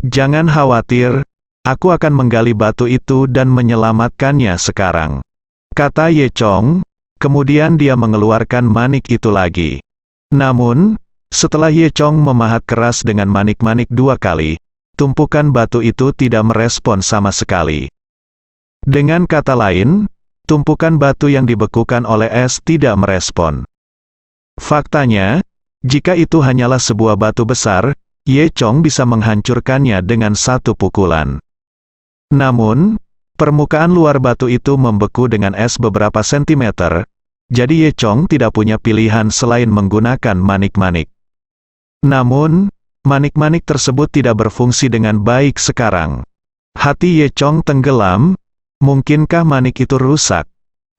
"Jangan khawatir, aku akan menggali batu itu dan menyelamatkannya sekarang," kata Ye Chong. Kemudian dia mengeluarkan manik itu lagi. Namun, setelah Ye Chong memahat keras dengan manik-manik 2 kali, tumpukan batu itu tidak merespon sama sekali. Dengan kata lain, tumpukan batu yang dibekukan oleh es tidak merespon. Faktanya, jika itu hanyalah sebuah batu besar, Ye Chong bisa menghancurkannya dengan 1 pukulan. Namun, permukaan luar batu itu membeku dengan es beberapa sentimeter, jadi Ye Chong tidak punya pilihan selain menggunakan manik-manik. Namun, manik-manik tersebut tidak berfungsi dengan baik sekarang. Hati Ye Chong tenggelam, mungkinkah manik itu rusak?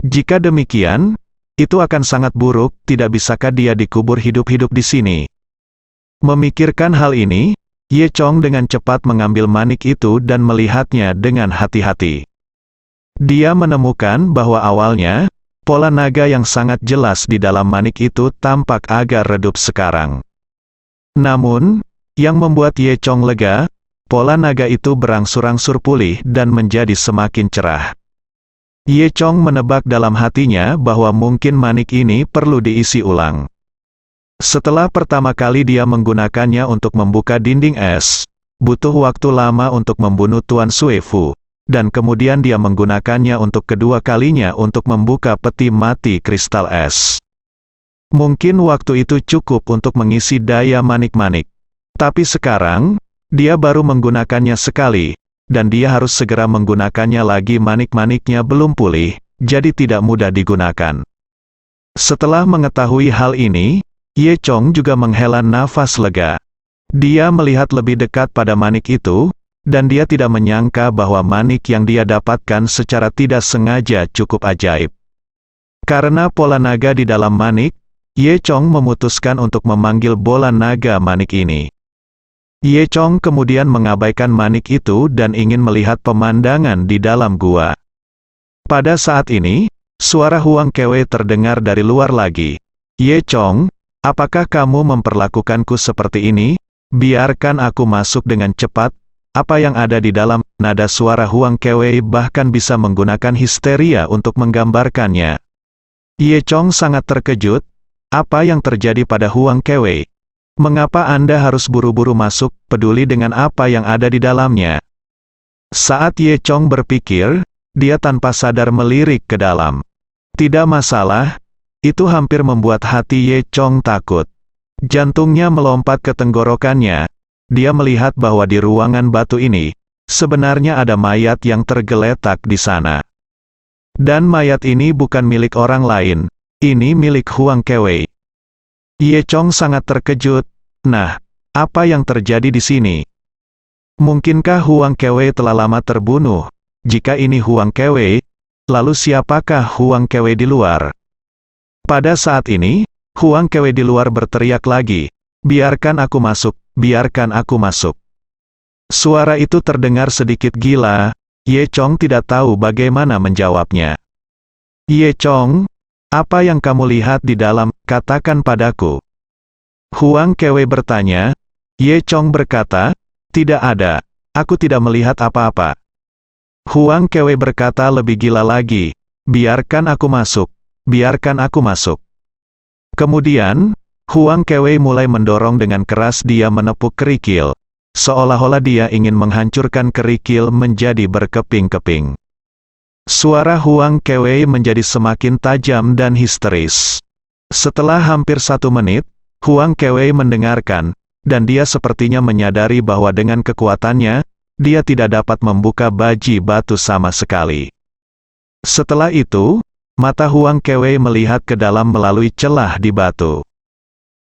Jika demikian, Itu akan sangat buruk, tidak bisakah dia dikubur hidup-hidup di sini? Memikirkan hal ini, Ye Chong dengan cepat mengambil manik itu dan melihatnya dengan hati-hati. Dia menemukan bahwa awalnya, pola naga yang sangat jelas di dalam manik itu tampak agak redup sekarang. Namun, yang membuat Ye Chong lega, pola naga itu berangsur-angsur pulih dan menjadi semakin cerah. Ye Chong menebak dalam hatinya bahwa mungkin manik ini perlu diisi ulang. Setelah pertama kali dia menggunakannya untuk membuka dinding es, butuh waktu lama untuk membunuh Tuan Suefu, dan kemudian dia menggunakannya untuk kedua kalinya untuk membuka peti mati kristal es. Mungkin waktu itu cukup untuk mengisi daya manik-manik. Tapi sekarang, dia baru menggunakannya sekali, dan dia harus segera menggunakannya lagi. Manik-maniknya belum pulih, jadi tidak mudah digunakan. Setelah mengetahui hal ini, Ye Chong juga menghela nafas lega. Dia melihat lebih dekat pada manik itu, dan dia tidak menyangka bahwa manik yang dia dapatkan secara tidak sengaja cukup ajaib. Karena pola naga di dalam manik, Ye Chong memutuskan untuk memanggil bola naga manik ini. Ye Chong kemudian mengabaikan manik itu dan ingin melihat pemandangan di dalam gua. Pada saat ini, suara Huang Kewe terdengar dari luar lagi. Ye Chong, apakah kamu memperlakukanku seperti ini? Biarkan aku masuk dengan cepat. Apa yang ada di dalam? Nada suara Huang Kewe bahkan bisa menggunakan histeria untuk menggambarkannya. Ye Chong sangat terkejut. Apa yang terjadi pada Huang Kewe? Mengapa Anda harus buru-buru masuk, peduli dengan apa yang ada di dalamnya? Saat Ye Chong berpikir, dia tanpa sadar melirik ke dalam. Tidak masalah, itu hampir membuat hati Ye Chong takut. Jantungnya melompat ke tenggorokannya. Dia melihat bahwa di ruangan batu ini, sebenarnya ada mayat yang tergeletak di sana. Dan mayat ini bukan milik orang lain, ini milik Huang Kewe. Ye Chong sangat terkejut. Nah, apa yang terjadi di sini? Mungkinkah Huang Kewe telah lama terbunuh? Jika ini Huang Kewe, lalu siapakah Huang Kewe di luar? Pada saat ini, Huang Kewe di luar berteriak lagi, "Biarkan aku masuk, biarkan aku masuk." Suara itu terdengar sedikit gila. Ye Chong tidak tahu bagaimana menjawabnya. "Ye Chong, apa yang kamu lihat di dalam? Katakan padaku." Huang Kewe bertanya. Ye Chong berkata, "Tidak ada. Aku tidak melihat apa-apa." Huang Kewe berkata lebih gila lagi, "Biarkan aku masuk. Biarkan aku masuk." Kemudian, Huang Kewe mulai mendorong dengan keras. Dia menepuk kerikil, seolah-olah dia ingin menghancurkan kerikil menjadi berkeping-keping. Suara Huang Kewe menjadi semakin tajam dan histeris. Setelah hampir 1 menit, Huang Kewe mendengarkan, dan dia sepertinya menyadari bahwa dengan kekuatannya, dia tidak dapat membuka baji batu sama sekali. Setelah itu, mata Huang Kewe melihat ke dalam melalui celah di batu.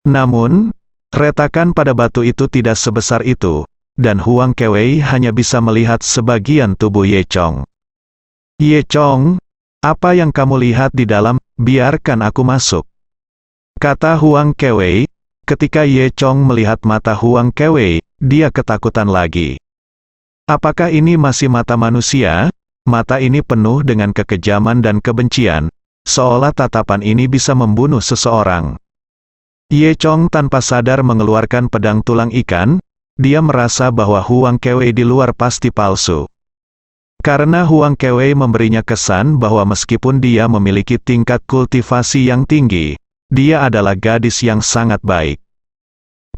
Namun, retakan pada batu itu tidak sebesar itu, dan Huang Kewe hanya bisa melihat sebagian tubuh Ye Chong. "Ye Chong, apa yang kamu lihat di dalam? Biarkan aku masuk," kata Huang Kewe. Ketika Ye Chong melihat mata Huang Kewe, dia ketakutan lagi. Apakah ini masih mata manusia? Mata ini penuh dengan kekejaman dan kebencian, seolah tatapan ini bisa membunuh seseorang. Ye Chong tanpa sadar mengeluarkan pedang tulang ikan. Dia merasa bahwa Huang Kewe di luar pasti palsu. Karena Huang Kewe memberinya kesan bahwa meskipun dia memiliki tingkat kultivasi yang tinggi, dia adalah gadis yang sangat baik.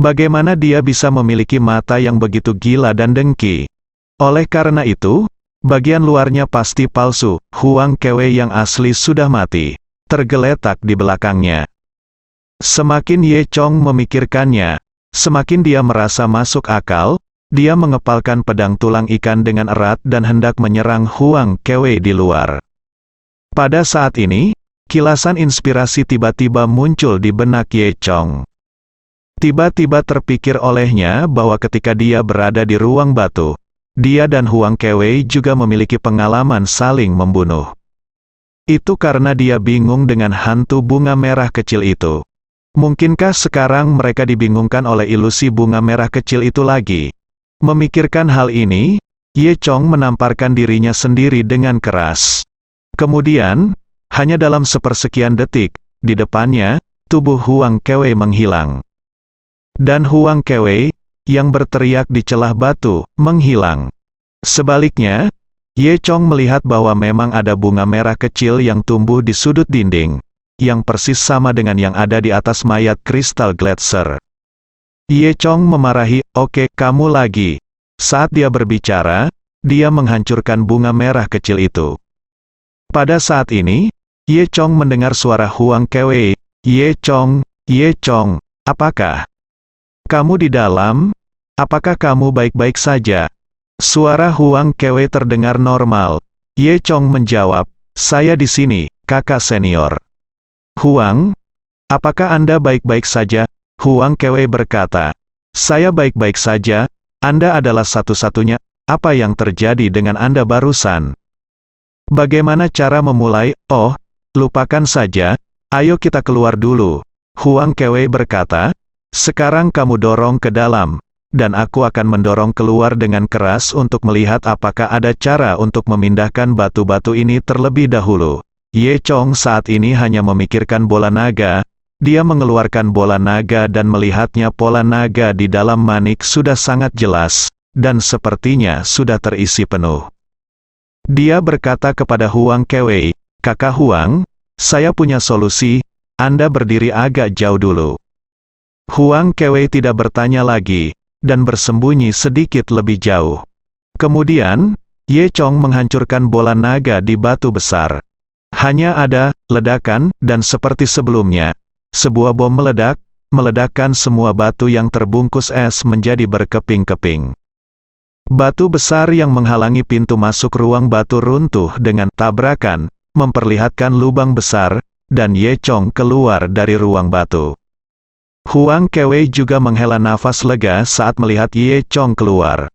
Bagaimana dia bisa memiliki mata yang begitu gila dan dengki? Oleh karena itu, bagian luarnya pasti palsu. Huang Kewe yang asli sudah mati, tergeletak di belakangnya. Semakin Ye Chong memikirkannya, semakin dia merasa masuk akal. Dia mengepalkan pedang tulang ikan dengan erat dan hendak menyerang Huang Kewe di luar. Pada saat ini, kilasan inspirasi tiba-tiba muncul di benak Ye Chong. Tiba-tiba terpikir olehnya bahwa ketika dia berada di ruang batu, dia dan Huang Kewe juga memiliki pengalaman saling membunuh. Itu karena dia bingung dengan hantu bunga merah kecil itu. Mungkinkah sekarang mereka dibingungkan oleh ilusi bunga merah kecil itu lagi? Memikirkan hal ini, Ye Chong menamparkan dirinya sendiri dengan keras. Kemudian, hanya dalam sepersekian detik, di depannya, tubuh Huang Kewei menghilang. Dan Huang Kewei, yang berteriak di celah batu, menghilang. Sebaliknya, Ye Chong melihat bahwa memang ada bunga merah kecil yang tumbuh di sudut dinding, yang persis sama dengan yang ada di atas mayat kristal Gletser. Ye Chong memarahi, "Oke, kamu lagi." Saat dia berbicara, dia menghancurkan bunga merah kecil itu. Pada saat ini, Ye Chong mendengar suara Huang Kewei. Ye Chong, apakah kamu di dalam? Apakah kamu baik-baik saja?" Suara Huang Kewei terdengar normal. Ye Chong menjawab, "Saya di sini, kakak senior." "Huang, apakah Anda baik-baik saja?" Huang Kewei berkata, "Saya baik-baik saja, Anda adalah satu-satunya. Apa yang terjadi dengan Anda barusan? Bagaimana cara memulai?" "Oh, lupakan saja, ayo kita keluar dulu." Huang Kewei berkata, "Sekarang kamu dorong ke dalam, dan aku akan mendorong keluar dengan keras untuk melihat apakah ada cara untuk memindahkan batu-batu ini terlebih dahulu." Ye Chong saat ini hanya memikirkan bola naga. Dia mengeluarkan bola naga dan melihatnya pola naga di dalam manik sudah sangat jelas, dan sepertinya sudah terisi penuh. Dia berkata kepada Huang Kewei, "Kakak Huang, saya punya solusi, Anda berdiri agak jauh dulu." Huang Kewei tidak bertanya lagi, dan bersembunyi sedikit lebih jauh. Kemudian, Ye Chong menghancurkan bola naga di batu besar. Hanya ada ledakan, dan seperti sebelumnya, sebuah bom meledak, meledakkan semua batu yang terbungkus es menjadi berkeping-keping. Batu besar yang menghalangi pintu masuk ruang batu runtuh dengan tabrakan, memperlihatkan lubang besar, dan Ye Chong keluar dari ruang batu. Huang Kewei juga menghela nafas lega saat melihat Ye Chong keluar.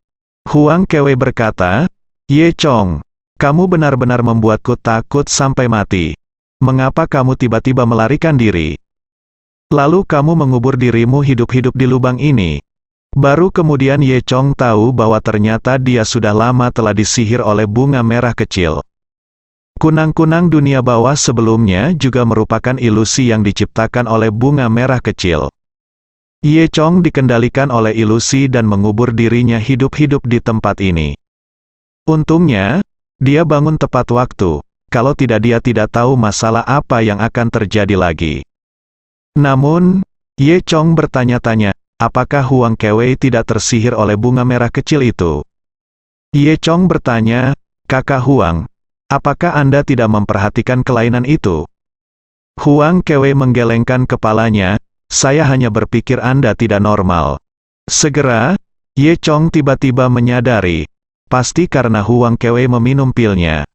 Huang Kewei berkata, "Ye Chong, kamu benar-benar membuatku takut sampai mati. Mengapa kamu tiba-tiba melarikan diri? Lalu kamu mengubur dirimu hidup-hidup di lubang ini." Baru kemudian Ye Chong tahu bahwa ternyata dia sudah lama telah disihir oleh bunga merah kecil. Kunang-kunang dunia bawah sebelumnya juga merupakan ilusi yang diciptakan oleh bunga merah kecil. Ye Chong dikendalikan oleh ilusi dan mengubur dirinya hidup-hidup di tempat ini. Untungnya, dia bangun tepat waktu, kalau tidak dia tidak tahu masalah apa yang akan terjadi lagi. Namun, Ye Chong bertanya-tanya, apakah Huang Kewei tidak tersihir oleh bunga merah kecil itu? Ye Chong bertanya, "Kakak Huang, apakah Anda tidak memperhatikan kelainan itu?" Huang Kewei menggelengkan kepalanya, "Saya hanya berpikir Anda tidak normal." Segera, Ye Chong tiba-tiba menyadari, pasti karena Huang Kewei meminum pilnya.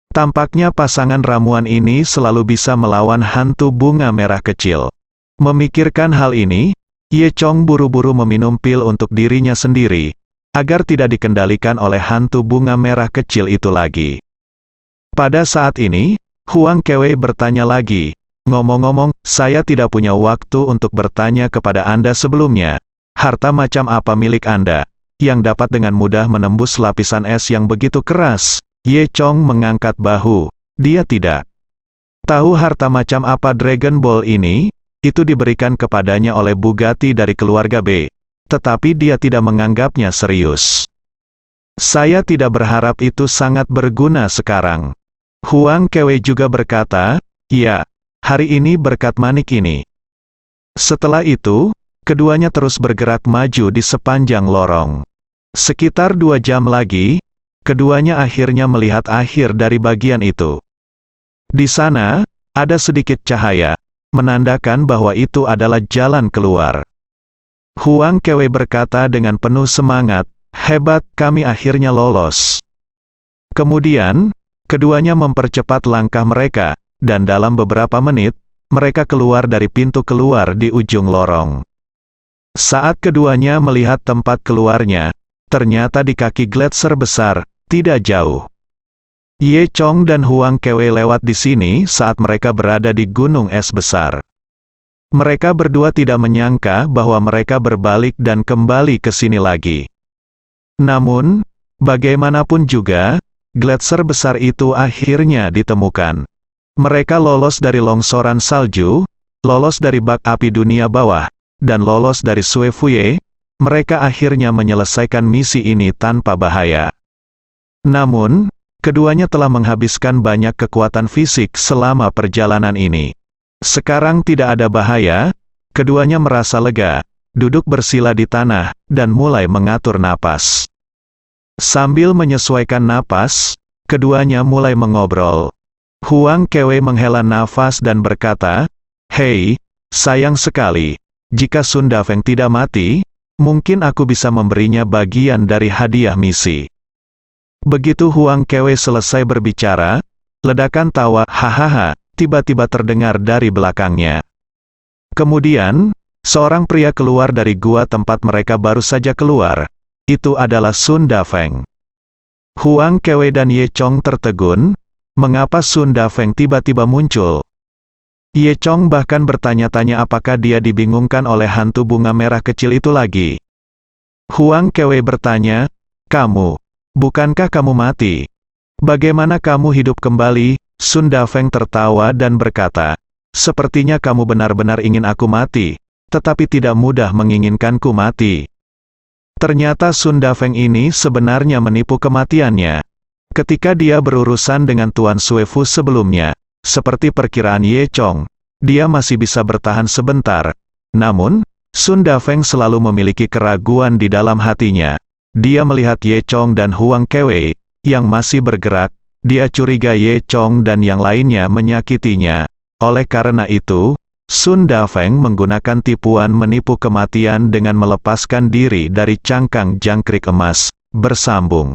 Tampaknya pasangan ramuan ini selalu bisa melawan hantu bunga merah kecil. Memikirkan hal ini, Ye Chong buru-buru meminum pil untuk dirinya sendiri, agar tidak dikendalikan oleh hantu bunga merah kecil itu lagi. Pada saat ini, Huang Kewei bertanya lagi, "Ngomong-ngomong, saya tidak punya waktu untuk bertanya kepada Anda sebelumnya. Harta macam apa milik Anda, yang dapat dengan mudah menembus lapisan es yang begitu keras?" Ye Chong mengangkat bahu. Dia tidak tahu harta macam apa Dragon Ball ini. Itu diberikan kepadanya oleh Bugatti dari keluarga B. Tetapi dia tidak menganggapnya serius. "Saya tidak berharap itu sangat berguna sekarang." Huang Kewei juga berkata, "Ya, hari ini berkat manik ini." Setelah itu, keduanya terus bergerak maju di sepanjang lorong. Sekitar 2 jam lagi, keduanya akhirnya melihat akhir dari bagian itu. Di sana, ada sedikit cahaya, menandakan bahwa itu adalah jalan keluar. Huang Kewei berkata dengan penuh semangat, "Hebat, kami akhirnya lolos." Kemudian, keduanya mempercepat langkah mereka, dan dalam beberapa menit, mereka keluar dari pintu keluar di ujung lorong. Saat keduanya melihat tempat keluarnya, ternyata di kaki gletser besar, tidak jauh. Ye Chong dan Huang Kewe lewat di sini saat mereka berada di gunung es besar. Mereka berdua tidak menyangka bahwa mereka berbalik dan kembali ke sini lagi. Namun, bagaimanapun juga, gletser besar itu akhirnya ditemukan. Mereka lolos dari longsoran salju, lolos dari bak api dunia bawah, dan lolos dari Sui Fuye. Mereka akhirnya menyelesaikan misi ini tanpa bahaya. Namun, keduanya telah menghabiskan banyak kekuatan fisik selama perjalanan ini. Sekarang tidak ada bahaya, keduanya merasa lega, duduk bersila di tanah, dan mulai mengatur napas. Sambil menyesuaikan napas, keduanya mulai mengobrol. Huang Kewe menghela nafas dan berkata, "Hei, sayang sekali, jika Sun Dafeng tidak mati, mungkin aku bisa memberinya bagian dari hadiah misi." Begitu Huang Kewe selesai berbicara, ledakan tawa hahaha tiba-tiba terdengar dari belakangnya. Kemudian, seorang pria keluar dari gua tempat mereka baru saja keluar. Itu adalah Sun Dafeng. Huang Kewe dan Ye Chong tertegun, mengapa Sun Dafeng tiba-tiba muncul? Ye Chong bahkan bertanya-tanya apakah dia dibingungkan oleh hantu bunga merah kecil itu lagi. Huang Kewe bertanya, "Kamu, bukankah kamu mati? Bagaimana kamu hidup kembali?" Sun Dafeng tertawa dan berkata, "Sepertinya kamu benar-benar ingin aku mati, tetapi tidak mudah menginginkanku mati." Ternyata Sun Dafeng ini sebenarnya menipu kematiannya. Ketika dia berurusan dengan Tuan Suefu sebelumnya, seperti perkiraan Ye Chong, dia masih bisa bertahan sebentar. Namun, Sun Dafeng selalu memiliki keraguan di dalam hatinya. Dia melihat Ye Chong dan Huang Kewe yang masih bergerak. Dia curiga Ye Chong dan yang lainnya menyakitinya. Oleh karena itu, Sun Dafeng menggunakan tipuan menipu kematian dengan melepaskan diri dari cangkang jangkrik emas, bersambung.